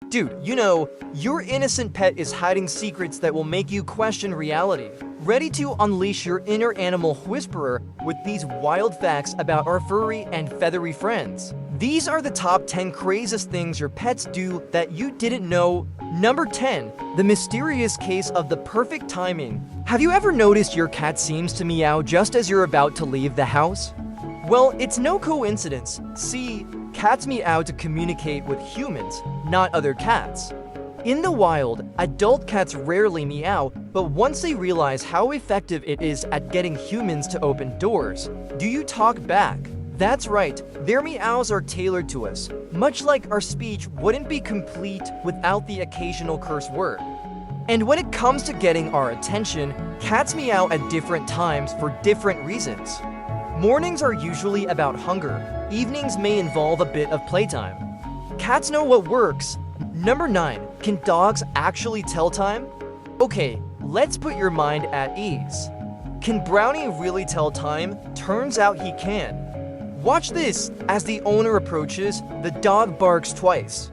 Dude, your innocent pet is hiding secrets that will make you question reality. Ready to unleash your inner animal whisperer with these wild facts about our furry and feathery friends. These are the top 10 craziest things your pets do that you didn't know. Number 10. The mysterious case of the perfect timing. Have you ever noticed your cat seems to meow just as you're about to leave the house? Well, it's no coincidence. See, cats meow to communicate with humans, not other cats. In the wild, adult cats rarely meow, but once they realize how effective it is at getting humans to open doors, do you talk back? That's right, their meows are tailored to us, much like our speech wouldn't be complete without the occasional curse word. And when it comes to getting our attention, cats meow at different times for different reasons. Mornings are usually about hunger. Evenings may involve a bit of playtime. Cats know what works. Number 9. Can dogs actually tell time? Okay, let's put your mind at ease. Can Brownie really tell time? Turns out he can. Watch this. As the owner approaches, the dog barks twice.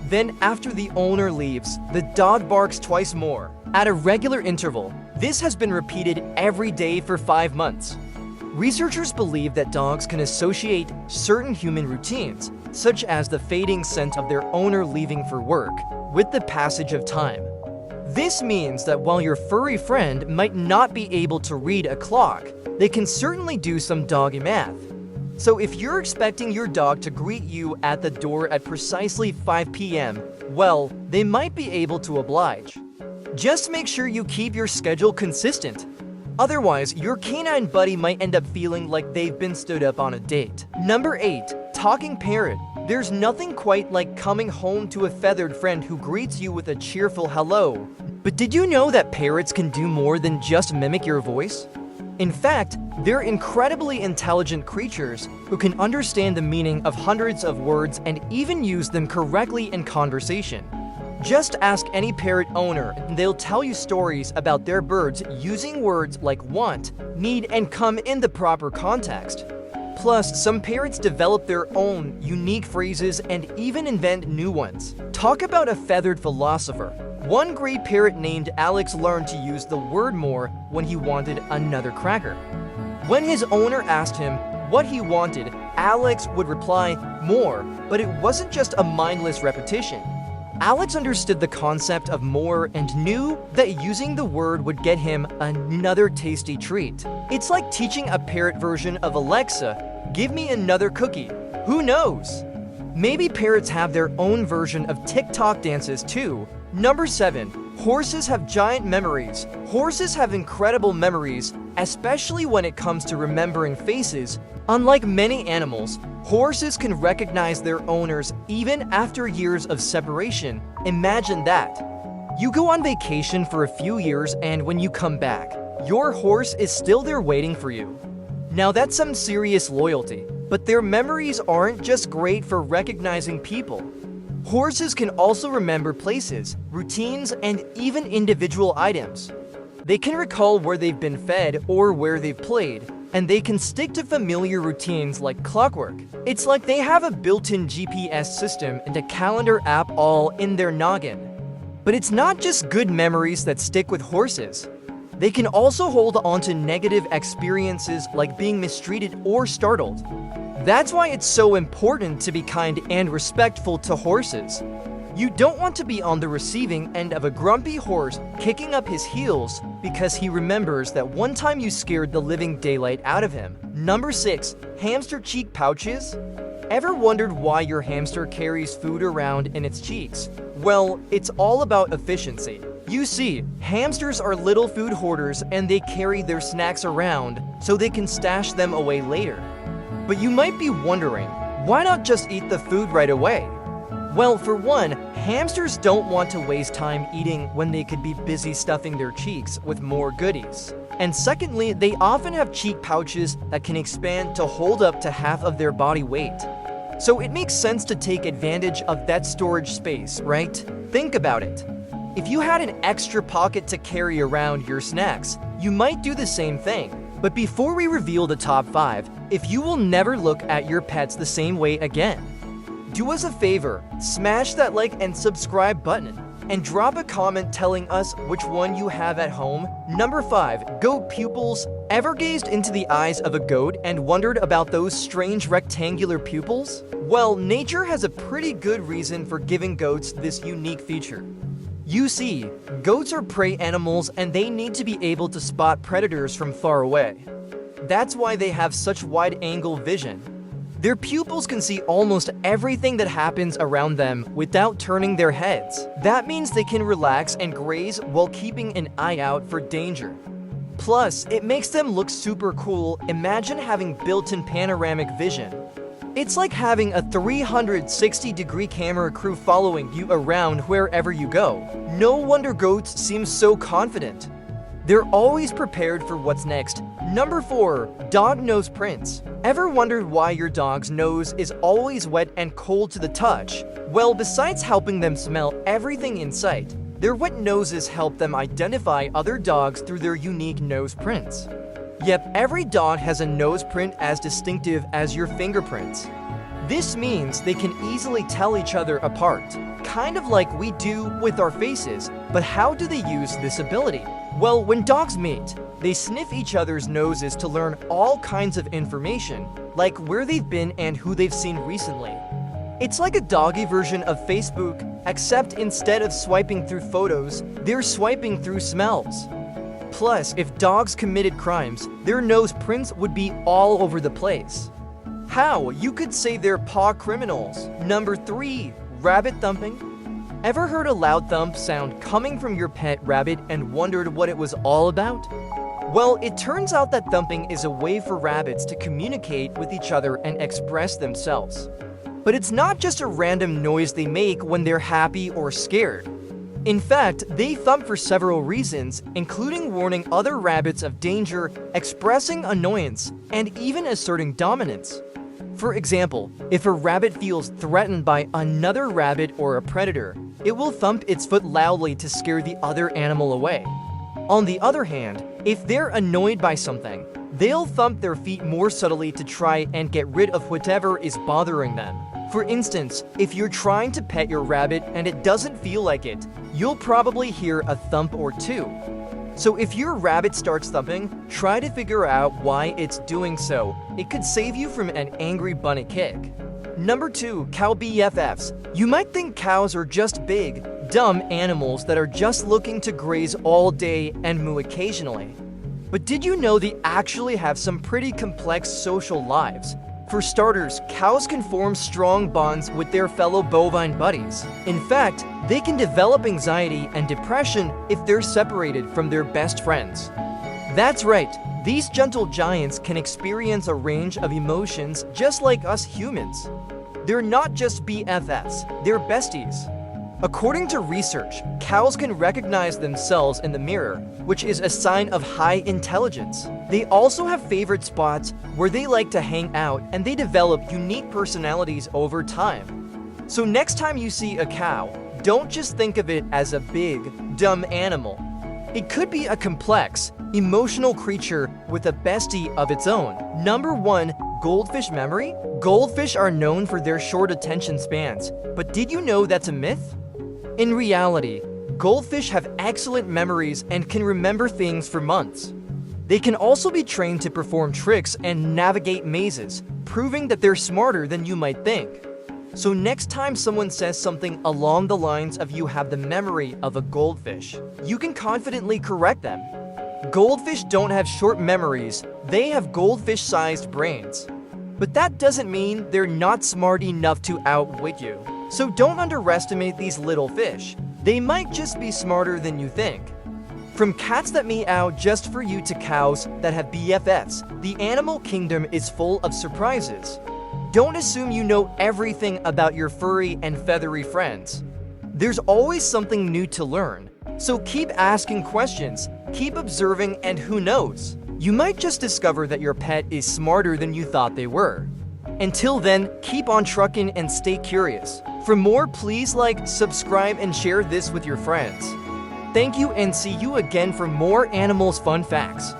Then after the owner leaves, the dog barks twice more. At a regular interval, this has been repeated every day for 5 months. Researchers believe that dogs can associate certain human routines, such as the fading scent of their owner leaving for work, with the passage of time. This means that while your furry friend might not be able to read a clock, they can certainly do some doggy math. So if you're expecting your dog to greet you at the door at precisely 5 p.m., well, they might be able to oblige. Just make sure you keep your schedule consistent. Otherwise, your canine buddy might end up feeling like they've been stood up on a date. Number 8. Talking parrot. There's nothing quite like coming home to a feathered friend who greets you with a cheerful hello. But did you know that parrots can do more than just mimic your voice? In fact, they're incredibly intelligent creatures who can understand the meaning of hundreds of words and even use them correctly in conversation. Just ask any parrot owner and they'll tell you stories about their birds using words like want, need, and come in the proper context. Plus, some parrots develop their own unique phrases and even invent new ones. Talk about a feathered philosopher. One gray parrot named Alex learned to use the word more when he wanted another cracker. When his owner asked him what he wanted, Alex would reply, more, but it wasn't just a mindless repetition. Alex understood the concept of more and knew that using the word would get him another tasty treat. It's like teaching a parrot version of Alexa, give me another cookie. Who knows? Maybe parrots have their own version of TikTok dances too. Number 7. Horses have giant memories. Horses have incredible memories, especially when it comes to remembering faces. Unlike many animals, horses can recognize their owners even after years of separation. Imagine that. You go on vacation for a few years and when you come back, your horse is still there waiting for you. Now that's some serious loyalty, but their memories aren't just great for recognizing people. Horses can also remember places, routines, and even individual items. They can recall where they've been fed or where they've played, and they can stick to familiar routines like clockwork. It's like they have a built-in GPS system and a calendar app all in their noggin. But it's not just good memories that stick with horses. They can also hold on to negative experiences like being mistreated or startled. That's why it's so important to be kind and respectful to horses. You don't want to be on the receiving end of a grumpy horse kicking up his heels because he remembers that one time you scared the living daylight out of him. Number 6. Hamster cheek pouches. Ever wondered why your hamster carries food around in its cheeks? Well, it's all about efficiency. You see, hamsters are little food hoarders and they carry their snacks around so they can stash them away later. But you might be wondering, why not just eat the food right away? Well, for one, hamsters don't want to waste time eating when they could be busy stuffing their cheeks with more goodies. And secondly, they often have cheek pouches that can expand to hold up to half of their body weight. So it makes sense to take advantage of that storage space, right? Think about it. If you had an extra pocket to carry around your snacks, you might do the same thing. But before we reveal the top 5, if you will never look at your pets the same way again. Do us a favor, smash that like and subscribe button, and drop a comment telling us which one you have at home. Number 5. Goat pupils. Ever gazed into the eyes of a goat and wondered about those strange rectangular pupils? Well, nature has a pretty good reason for giving goats this unique feature. You see, goats are prey animals and they need to be able to spot predators from far away. That's why they have such wide-angle vision. Their pupils can see almost everything that happens around them without turning their heads. That means they can relax and graze while keeping an eye out for danger. Plus, it makes them look super cool. Imagine having built-in panoramic vision. It's like having a 360-degree camera crew following you around wherever you go. No wonder goats seem so confident. They're always prepared for what's next. Number 4. Dog nose prints. Ever wondered why your dog's nose is always wet and cold to the touch? Well, besides helping them smell everything in sight, their wet noses help them identify other dogs through their unique nose prints. Yep, every dog has a nose print as distinctive as your fingerprints. This means they can easily tell each other apart, kind of like we do with our faces. But how do they use this ability? Well, when dogs meet, they sniff each other's noses to learn all kinds of information, like where they've been and who they've seen recently. It's like a doggy version of Facebook, except instead of swiping through photos, they're swiping through smells. Plus, if dogs committed crimes, their nose prints would be all over the place. How? You could say they're paw criminals. Number 3. Rabbit thumping. Ever heard a loud thump sound coming from your pet rabbit and wondered what it was all about? Well, it turns out that thumping is a way for rabbits to communicate with each other and express themselves. But it's not just a random noise they make when they're happy or scared. In fact, they thump for several reasons, including warning other rabbits of danger, expressing annoyance, and even asserting dominance. For example, if a rabbit feels threatened by another rabbit or a predator, it will thump its foot loudly to scare the other animal away. On the other hand, if they're annoyed by something, they'll thump their feet more subtly to try and get rid of whatever is bothering them. For instance, if you're trying to pet your rabbit and it doesn't feel like it, you'll probably hear a thump or two. So if your rabbit starts thumping, try to figure out why it's doing so. It could save you from an angry bunny kick. Number 2. Cow BFFs. You might think cows are just big, dumb animals that are just looking to graze all day and moo occasionally. But did you know they actually have some pretty complex social lives? For starters, cows can form strong bonds with their fellow bovine buddies. In fact, they can develop anxiety and depression if they're separated from their best friends. That's right, these gentle giants can experience a range of emotions just like us humans. They're not just BFFs, they're besties. According to research, cows can recognize themselves in the mirror, which is a sign of high intelligence. They also have favorite spots where they like to hang out, and they develop unique personalities over time. So next time you see a cow, don't just think of it as a big, dumb animal. It could be a complex, emotional creature with a bestie of its own. Number 1. Goldfish memory. Goldfish are known for their short attention spans, but did you know that's a myth? In reality, goldfish have excellent memories and can remember things for months. They can also be trained to perform tricks and navigate mazes, proving that they're smarter than you might think. So next time someone says something along the lines of "you have the memory of a goldfish," you can confidently correct them. Goldfish don't have short memories, they have goldfish-sized brains. But that doesn't mean they're not smart enough to outwit you. So don't underestimate these little fish. They might just be smarter than you think. From cats that meow just for you to cows that have BFFs, the animal kingdom is full of surprises. Don't assume you know everything about your furry and feathery friends. There's always something new to learn. So keep asking questions, keep observing, and who knows? You might just discover that your pet is smarter than you thought they were. Until then, keep on trucking and stay curious. For more, please like, subscribe, and share this with your friends. Thank you, and see you again for more animals fun facts.